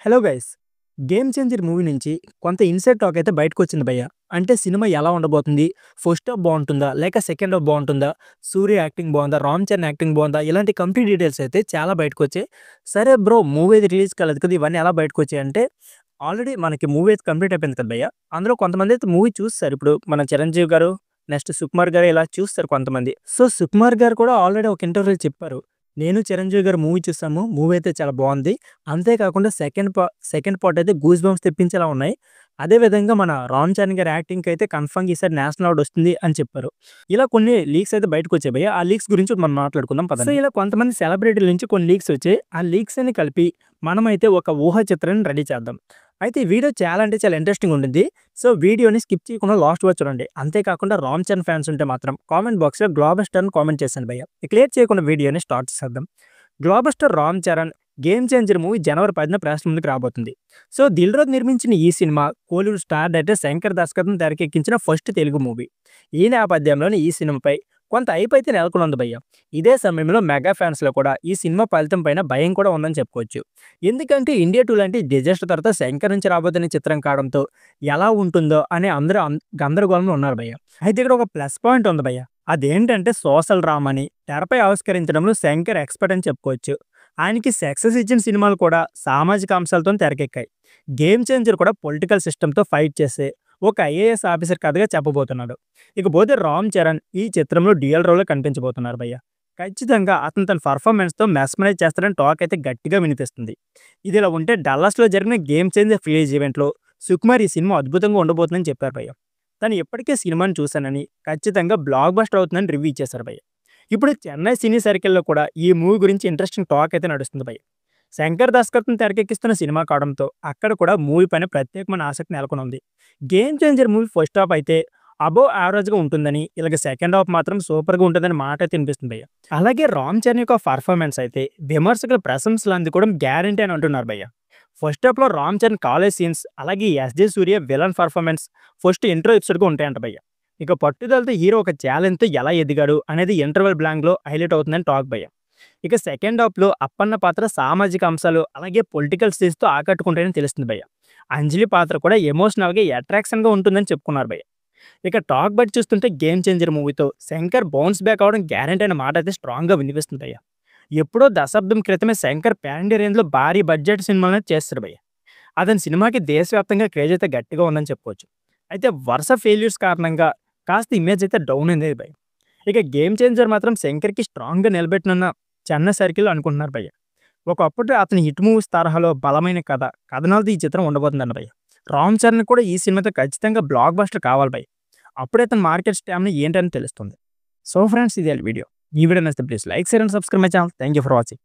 Hello guys! 'Game changer' movie నుంచి కొంత inside talk అయితే బయటకొచ్చింది భయ్య. అంటే సినిమా ఎలా ఉండబోతుంది? ఫస్ట్ హాఫ్ బావుంటుందా? లేక సెకండ్ హాఫ్ బావుంటుందా? సూర్య యాక్టింగ్ బావుందా? రామ్ చరణ్ యాక్టింగ్ బావుందా? ఇలాంటి కంప్లీట్ డీటెయిల్స్ అయితే చాలా బయటకొచ్చాయి. సరే బ్రో, మూవీ అయితే రిలీజ్ కాలేదు కదా! ఇవన్నీ ఎలా బయటకొచ్చాయంటే ఆల్రెడీ మనకి మూవీ అయితే కంప్లీట్ అయిపోయింది కదా భయ్య. అందులో కొంతమంది అయితే మూవీ చూసేసారు. ఇప్పుడు మన 'చిరంజీవి' గారు, నెక్స్ట్ 'సుకుమార్' గారు ఇలా చూసేసారు కొంతమంది. సో 'సుకుమార్' గారు కూడా ఆల్రెడీ ఒక ఇంటర్వ్యూలో చెప్పారు. నేను 'చిరంజీవి' గారు మూవీ చూసాము. మూవీ అయితే చాలా బావుంది. అంతే కాకుండా సెకండ్ పార్ట్ అయితే గూస్ బంప్స్ తెప్పించేలా ఉన్నాయి. అదే విధంగా మన 'రామ్ చరణ్' గారి యాక్టింగ్‌కైతే కన్ఫర్మ్‌గా ఈసారి నేషనల్ అవార్డ్ వస్తుంది అని చెప్పారు. ఇలా కొన్ని లీక్స్ అయితే బయటకొచ్చాయి భయ్య. ఆ లీక్స్ గురించి మనం మాట్లాడుకుందాం పదండి. సో ఇలా కొంతమంది సెలబ్రిటీల నుంచి కొన్ని లీక్స్ వచ్చాయి. ఆ లీక్స్ అన్ని కలిపి మనమైతే ఒక ఊహా చిత్రాన్ని రెడీ చేద్దాం. అయితే ఈ వీడియో చాలా అంటే చాలా ఇంట్రెస్టింగ్ ఉంటుంది. సో వీడియోని స్కిప్ చేయకుండా లాస్ట్ వరకు చూడండి. అంతేకాకుండా 'రామ్ చరణ్' ఫ్యాన్స్ ఉంటే మాత్రం కామెంట్ బాక్స్‌లో 'గ్లోబల్ స్టార్' అని కామెంట్ చేశాను భయ్య. ఇక లేట్ చేయకుండా వీడియోని స్టార్ట్ చేసేద్దాం. 'Global star' 'Ram Charan' 'game changer' movie జనవరి 10న ప్రేక్షకుల ముందుకు రాబోతుంది. సో 'దిల్ రాజు' నిర్మించిన ఈ సినిమా కోలీవుడ్ స్టార్ డైరెక్టర్ శంకర్ దర్శకత్వం తెరకెక్కించిన ఫస్ట్ తెలుగు మూవీ. ఈ నేపథ్యంలోనే ఈ సినిమాపై కొంత హైప్ అయితే నెలకొనుంది భయ్య. ఇదే సమయంలో మెగా ఫ్యాన్స్‌లో కూడా ఈ సినిమా ఫలితం పైన భయం కూడా ఉందని చెప్పుకోవచ్చు. ఎందుకంటే 'ఇండియా 2' లాంటి డిజాస్టర్ తర్వాత శంకర్ నుంచి రాబోతున్న చిత్రం కావడంతో ఎలా ఉంటుందో అని అందరూ గందరగోళంలో ఉన్నారు భయ్య. అయితే ఇక్కడ ఒక ప్లస్ పాయింట్ ఉంది భయ్య. అదేంటంటే సోషల్ డ్రామాని తెరపై ఆవిష్కరించడంలో శంకర్ ఎక్స్‌పర్ట్ అని చెప్పుకోవచ్చు. ఆయనకి సక్సెస్ ఇచ్చిన సినిమాలు కూడా సామాజిక అంశాలతో తెరకెక్కాయి. 'గేమ్ చేంజర్' కూడా పొలిటికల్ సిస్టమ్‌తో ఫైట్ చేసే ఒక ఐఏఎస్ ఆఫీసర్ కథగా చెప్పబోతున్నాడు. ఇకపోతే 'రామ్ చరణ్' ఈ చిత్రంలో డ్యూయల్ రోల్‌లో కనిపించబోతున్నారు భయ్య. ఖచ్చితంగా అతను తన పర్ఫార్మెన్స్‌తో మెస్మరైజ్ చేస్తాడని టాక్ అయితే గట్టిగా వినిపిస్తుంది. ఇదిలా ఉంటే డల్లాస్‌లో జరిగిన 'గేమ్ చేంజర్' రిలీజ్ ఈవెంట్‌లో సుకుమార్ ఈ సినిమా అద్భుతంగా ఉండబోతుందని చెప్పారు భయ్య. తను ఇప్పటికే సినిమాని చూశానని, ఖచ్చితంగా బ్లాక్ బస్టర్ అవుతుందని రివ్యూ ఇచ్చేశారు భయ్య. ఇప్పుడు చెన్నై సినీ సర్కిల్‌లో కూడా ఈ మూవీ గురించి ఇంట్రెస్టింగ్ టాక్ అయితే నడుస్తుంది భయ్య. శంకర్ దర్శకత్వం తెరకెక్కిస్తున్న సినిమా కావడంతో అక్కడ కూడా మూవీ పైన ప్రత్యేకమైన ఆసక్తి నెలకొనుంది. 'Game changer' movie first half అయితే అబోవ్ యావరేజ్‌గా ఉంటుందని, ఇలాగ సెకండ్ హాఫ్ మాత్రం సూపర్‌గా ఉంటుందని మాట అయితే వినిపిస్తుంది భయ్య. అలాగే 'రామ్ చరణ్' యొక్క పర్ఫార్మెన్స్ అయితే విమర్శకుల ప్రశంసలు అందుకోవడం గ్యారంటీ అని అంటున్నారు భయ్య. ఫస్ట్ హాఫ్‌లో 'రామ్ చరణ్' కాలేజ్ సీన్స్, అలాగే ఎస్‌జే సూర్య విలన్ పర్ఫార్మెన్స్ ఫస్ట్ ఇంట్రో ఎపిసోడ్‌గా ఉంటాయంట భయ్య. ఇక పట్టుదలతో హీరో ఒక ఛాలెంజ్‌తో ఎలా ఎదిగాడు అనేది ఇంటర్వెల్ బ్లాంక్‌లో హైలైట్ అవుతుందని టాక్ భయ్య. ఇక సెకండ్ హాఫ్‌లో అప్పన్న పాత్ర సామాజిక అంశాలు, అలాగే పొలిటికల్ స్టేజ్‌తో ఆకట్టుకుంటాయని తెలుస్తుంది భయ్య. అంజలి పాత్ర కూడా ఎమోషనల్‌గా అట్రాక్షన్‌గా ఉంటుందని చెప్పుకున్నారు భయ్య. ఇక టాక్ బట్టి చూస్తుంటే 'గేమ్ చేంజర్' మూవీతో శంకర్ బౌన్స్ బ్యాక్ అవ్వడం గ్యారంటీ అనే మాట అయితే స్ట్రాంగ్‌గా వినిపిస్తుంది భయ్య. ఎప్పుడో దశాబ్దం క్రితమే శంకర్ పాన్ ఇండియా రేంజ్‌లో భారీ బడ్జెట్ సినిమాలను చేస్తాడు భయ్య. అతని సినిమాకి దేశవ్యాప్తంగా క్రేజ్ అయితే గట్టిగా ఉందని చెప్పుకోవచ్చు. అయితే వరుస ఫెయిల్యూర్స్ కారణంగా కాస్త ఇమేజ్ అయితే డౌన్ అయింది భయ్య. ఇక 'గేమ్ చేంజర్' మాత్రం శంకర్‌కి స్ట్రాంగ్‌గా నిలబెట్టనున్న చెన్నై సర్కిల్ అనుకుంటున్నారు భయ్య. ఒకప్పుడు అతని హిట్ మూవీస్ తరహాలో బలమైన కథ, కథనాలతో ఈ చిత్రం ఉండబోతుందంట భయ్య. 'రామ్ చరణ్' కూడా ఈ సినిమాతో ఖచ్చితంగా బ్లాక్ బస్టర్ కావాలి భయ్య. అప్పుడే తన మార్కెట్ స్టామినా ఏంటని తెలుస్తుంది. సో ఫ్రెండ్స్, ఇదే వీడియో. ఈ వీడియో నచ్చితే please like, share and subscribe my channel. Thank you for watching.